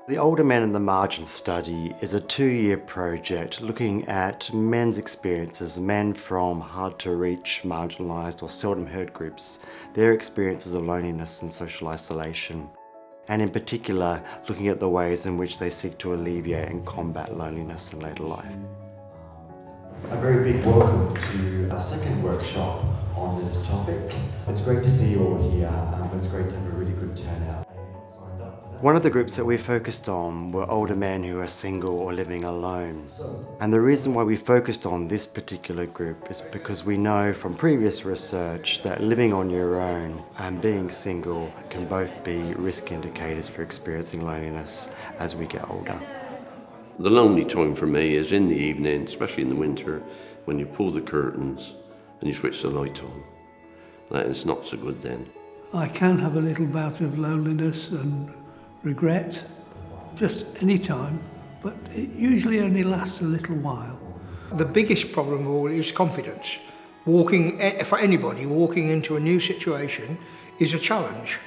The Older Men in the Margin study is a 2-year project looking at men's experiences, men from hard-to-reach, marginalised or seldom heard groups, their experiences of loneliness and social isolation, and in particular looking at the ways in which they seek to alleviate and combat loneliness in later life. A very big welcome to our second workshop on this topic. It's great to see you all here. It's great to have a really good turnout. One of the groups that we focused on were older men who are single or living alone. And the reason why we focused on this particular group is because we know from previous research that living on your own and being single can both be risk indicators for experiencing loneliness as we get older. The lonely time for me is in the evening, especially in the winter, when you pull the curtains and you switch the light on. That is not so good then. I can have a little bout of loneliness and regret, just any time, but it usually only lasts a little while. The biggest problem of all is confidence. For anybody, walking into a new situation is a challenge.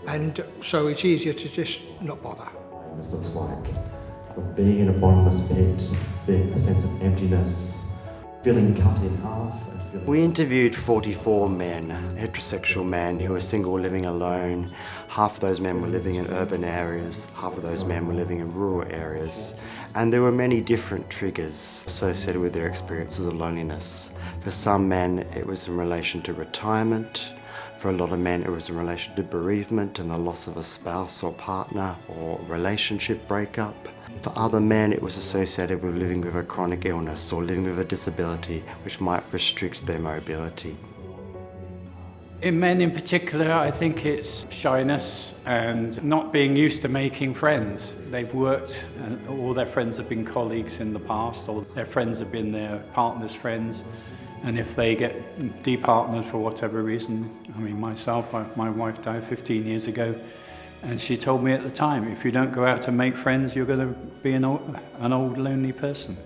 And so it's easier to just not bother. This looks like from being in a bottomless pit, being a sense of emptiness, feeling cut in half. We interviewed 44 men, heterosexual men who were single, living alone. Half of those men were living in urban areas, half of those men were living in rural areas. And there were many different triggers associated with their experiences of loneliness. For some men, it was in relation to retirement. For a lot of men, it was in relation to bereavement and the loss of a spouse or partner or relationship breakup. For other men, it was associated with living with a chronic illness or living with a disability which might restrict their mobility. In men in particular, I think it's shyness and not being used to making friends. They've worked and all their friends have been colleagues in the past, or their friends have been their partner's friends. And if they get departnered for whatever reason, I mean myself, my wife died 15 years ago, and she told me at the time, if you don't go out and make friends, you're going to be an old lonely person.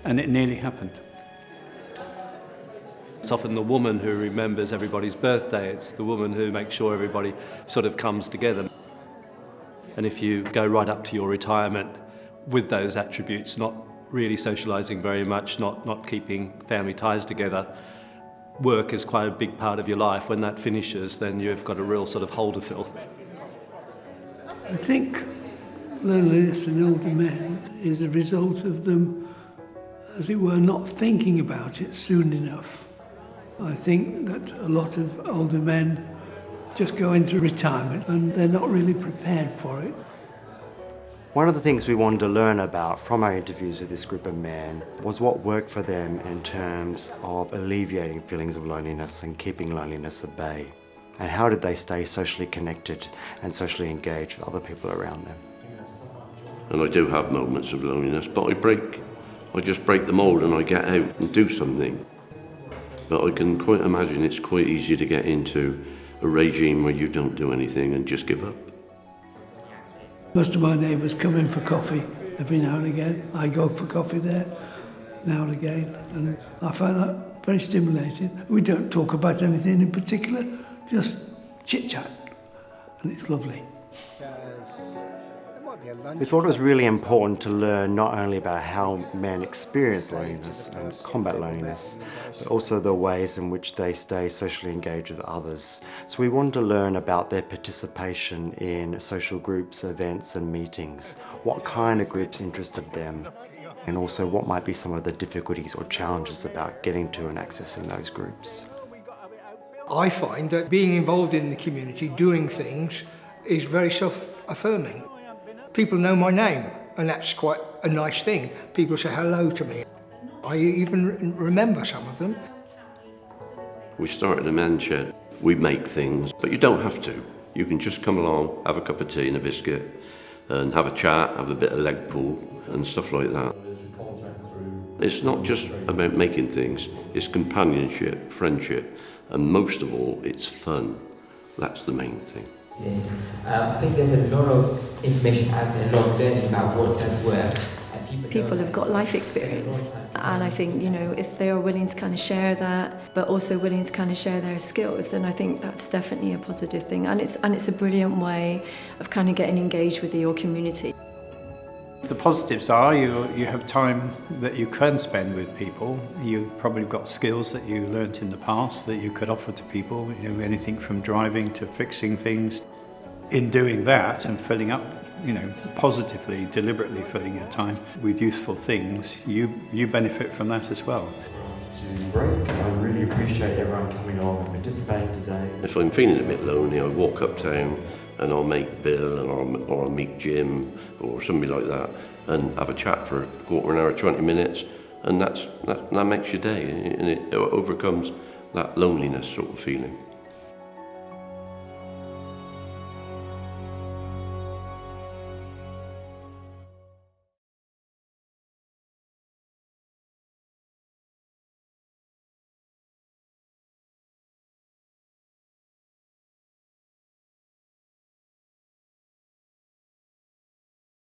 And it nearly happened. It's often the woman who remembers everybody's birthday. It's the woman who makes sure everybody sort of comes together. And if you go right up to your retirement with those attributes, not really socialising very much, not keeping family ties together, work is quite a big part of your life. When that finishes, then you've got a real sort of hole to fill. I think loneliness in older men is a result of them, as it were, not thinking about it soon enough. I think that a lot of older men just go into retirement and they're not really prepared for it. One of the things we wanted to learn about from our interviews with this group of men was what worked for them in terms of alleviating feelings of loneliness and keeping loneliness at bay. And how did they stay socially connected and socially engaged with other people around them? And I do have moments of loneliness, but I just break the mould and I get out and do something. But I can quite imagine it's quite easy to get into a regime where you don't do anything and just give up. Most of my neighbours come in for coffee every now and again. I go for coffee there now and again, and I find that very stimulating. We don't talk about anything in particular, just chit-chat, and it's lovely. We thought it was really important to learn not only about how men experience loneliness and combat loneliness, but also the ways in which they stay socially engaged with others. So we wanted to learn about their participation in social groups, events and meetings, what kind of groups interested them, and also what might be some of the difficulties or challenges about getting to and accessing those groups. I find that being involved in the community, doing things, is very self-affirming. People know my name, and that's quite a nice thing. People say hello to me. I even remember some of them. We started a men's shed. We make things, but you don't have to. You can just come along, have a cup of tea and a biscuit, and have a chat, have a bit of leg pull, and stuff like that. It's not just about making things, it's companionship, friendship, and most of all, it's fun. That's the main thing. Yes. I think there's a lot of information out there, a lot of learning about what does work. People have got life experience, and I think, you know, if they are willing to kind of share that, but also willing to kind of share their skills, then I think that's definitely a positive thing, and it's a brilliant way of kind of getting engaged with your community. The positives are you have time that you can spend with people. You've probably got skills that you learnt in the past that you could offer to people, anything from driving to fixing things. In doing that and filling up, positively, deliberately filling your time with useful things, you benefit from that as well. To break, I really appreciate everyone coming on and participating today. If I'm feeling a bit lonely, I walk uptown and I'll make Bill or I'll meet Jim or somebody like that and have a chat for a quarter an hour, 20 minutes, and that makes your day, and it overcomes that loneliness sort of feeling.